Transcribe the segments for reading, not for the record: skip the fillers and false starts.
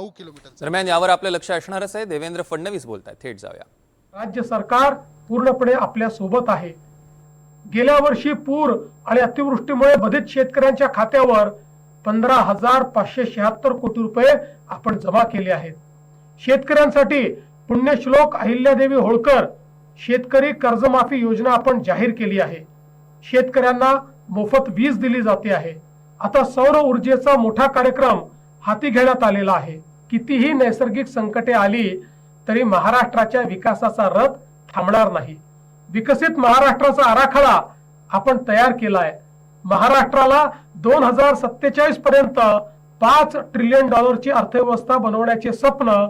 Kilometre. दरम्यान यावर आपलं लक्ष असणारच आहे। देवेंद्र फडणवीस बोलतायत, थेट जाऊया। राज्य सरकार पूर्णपणे आपल्या सोबत आहे। गेल्या वर्षी पूर आणि अतिवृष्टीमुळे बाधित शेतकऱ्यांच्या खात्यावर 15,576 कोटी रुपये आपण जमा केले आहेत। शेतकऱ्यांसाठी पुण्यश्लोक अहिल्यादेवी होळकर शेतकरी कर्जमाफी योजना आपण जाहीर केली आहे। शेतकऱ्यांना मोफत वीज दिली जाते आहे। आता सौर ऊर्जेचा मोठा कार्यक्रम हाती घेण्यात आलेला आहे। कितीही नैसर्गिक संकटे आली तरी महाराष्ट्राच्या विकासाचा रथ थांबणार नाही। विकसित महाराष्ट्राचा आराखडा आपण तयार केलाय। महाराष्ट्राला 2047 पर्यंत $5 ट्रिलियन ची अर्थव्यवस्था बनवण्याचे स्वप्न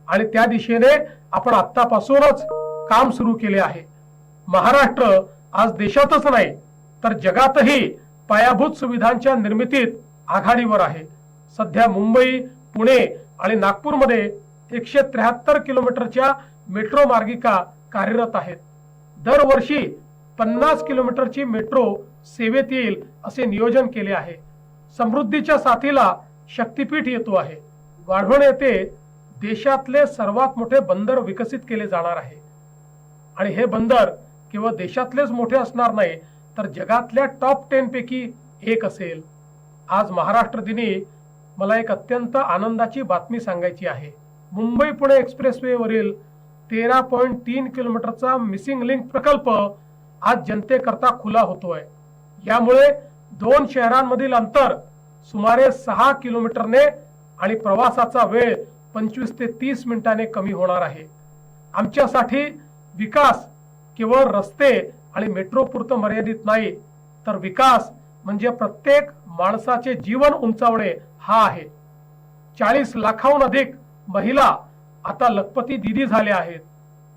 आणि त्या दिशेने आपण आतापासूनच काम सुरू केले आहे। महाराष्ट्र आज देशातच नाही तर जगातही पायाभूत सुविधांच्या निर्मितीत आघाडीवर आहे। सध्या मुंबई, पुणे आणि नागपूरमध्ये 173 किलोमीटरच्या मेट्रो मार्गिका कार्यरत आहेत। दरवर्षी 50 किलोमीटरची मेट्रो सेवेत येईल असे नियोजन केले आहे। समृद्धीच्या साथीला शक्तीपीठ येतो आहे। वाढवण येथे देशातले सर्वात मोठे बंदर विकसित केले जाणार आहे आणि हे बंदर केवळ देशातलेच मोठे असणार नाही तर जगातल्या टॉप 10 पैकी एक असेल। आज महाराष्ट्र दिनी मला एक अत्यंत आनंदाची बातमी सांगायची आहे। मुंबई पुणे एक्सप्रेसवे वरील 13.3 किलोमीटरचा मिसिंग लिंक प्रकल्प आज जनतेकरता खुला होतोय। यामुळे दोन शहरांमधील अंतर सुमारे 6 किलोमीटरने आणि प्रवासाचा वेळ 25 ते 30 मिनिटांनी कमी होणार आहे। आमच्यासाठी विकास केवळ रस्ते आणि मेट्रो पुरतं मर्यादित नाही तर विकास म्हणजे प्रत्येक माणसाचे जीवन उंचावणे हा आहे। 40 लाखाहून अधिक महिला आता लखपती दीदी झाल्या आहेत।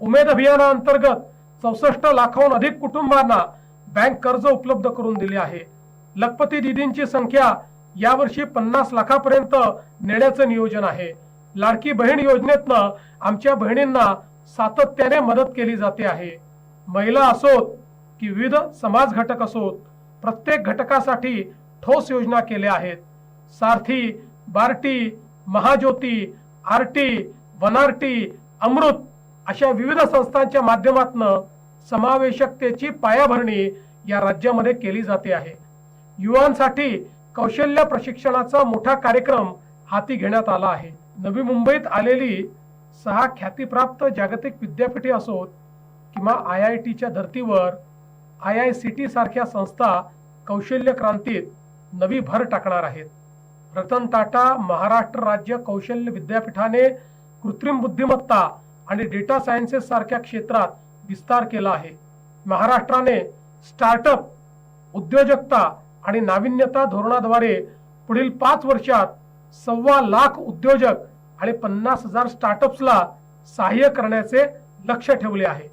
उमेद अभियानाअंतर्गत 64 लाखाहून अधिक कुटुंबांना बँक कर्ज उपलब्ध करून दिले आहे। लखपती दीदींची संख्या यावर्षी 50 लाखापर्यंत नेण्याचे नियोजन आहे। लाडकी बहीण योजनेतनं आमच्या बहिणींना सातत्याने मदत केली जाते आहे। महिला असोत की विविध समाज घटक असोत, प्रत्येक घटकासाठी ठोस योजना केल्या आहेत। सारथी, बार्टी, महाज्योती, आरटी, वनारटी, अमृत अशा विविध संस्थांच्या माध्यमातून समावेशकतेची पायाभरणी या राज्यामध्ये केली जाते आहे। युवांसाठी कौशल्य प्रशिक्षणाचा मोठा कार्यक्रम हाती घेण्यात आला आहे। नवी मुंबईत आलेली 6 ख्यातीप्राप्त जागतिक विद्यापीठे असोत किंवा IITच्या धर्तीवर IICT सारख्या संस्था कौशल्य क्रांतीत नवी भर टाकणार आहेत। रतन टाटा महाराष्ट्र राज्य कौशल्य विद्यापीठाने कृत्रिम बुद्धिमत्ता आणि डेटा सायन्सेस सारख्या क्षेत्रात विस्तार केला आहे। महाराष्ट्राने स्टार्टअप, उद्योजकता आणि नाविन्यता धोरणाद्वारे पुढील 5 वर्षात 1.25 लाख उद्योजक आणि 50,000 स्टार्टअप्सला सहाय्य करण्याचे लक्ष्य ठेवले आहे।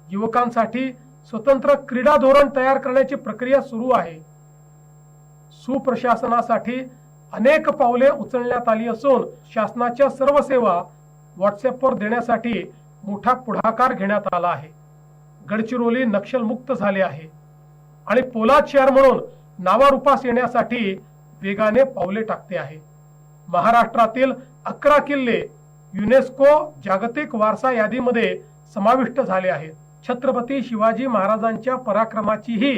युवकांसाठी स्वतंत्र क्रीडा धोरण तयार करण्याची प्रक्रिया सुरू आहे। सुप्रशासनासाठी अनेक पावले उचलण्यात आली असून शासनाच्या सर्व सेवा व्हॉट्सअपवर देण्यासाठी मोठा पुढाकार घेण्यात आला आहे। गडचिरोली नक्षलमुक्त झाले आहे आणि पोलाद शहर म्हणून नावारूपास येण्यासाठी वेगाने पावले टाकते आहे। महाराष्ट्रातील 11 किल्ले युनेस्को जागतिक वारसा यादीमध्ये समाविष्ट झाले आहेत। छत्रपती शिवाजी महाराजांच्या पराक्रमाचीही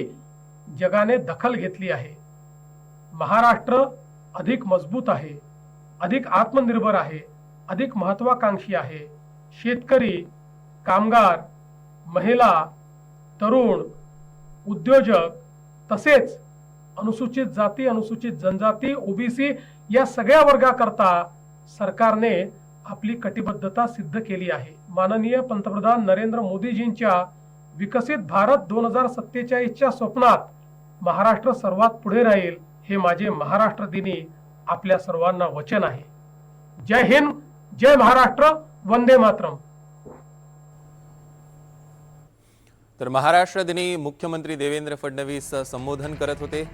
जगाने दखल घेतली आहे। महाराष्ट्र अधिक मजबूत आहे, अधिक आत्मनिर्भर आहे, अधिक महत्वाकांक्षी आहे। शेतकरी, कामगार, महिला, तरुण, उद्योजक तसेच अनुसूचित जाती, अनुसूचित जनजाती, ओबीसी या सगळ्या वर्गाकरता सरकारने आपली कटिबद्धता सिद्ध केली आहे। माननीय पंतप्रधान नरेंद्र मोदीजींच्या विकसित भारत 2047च्या स्वप्नात महाराष्ट्र सर्वात पुढे राहील हे माझे महाराष्ट्र दिनी आपल्या सर्वांना वचन आहे। जय हिंद, जय महाराष्ट्र, वंदे मातरम। तर महाराष्ट्र दिनी मुख्यमंत्री देवेंद्र फडणवीस संबोधन करत होते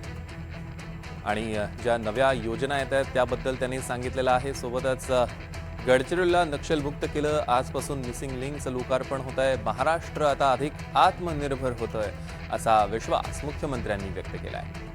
आणि ज्या नव्या योजना येत आहेत त्याबद्दल त्यांनी सांगितलेलं आहे। सोबतच गडचिरोलीला नक्षलमुक्त केलं, आजपासून मिसिंग लिंकचं लोकार्पण होत आहे। महाराष्ट्र आता अधिक आत्मनिर्भर होतोय असा विश्वास मुख्यमंत्र्यांनी व्यक्त केला आहे।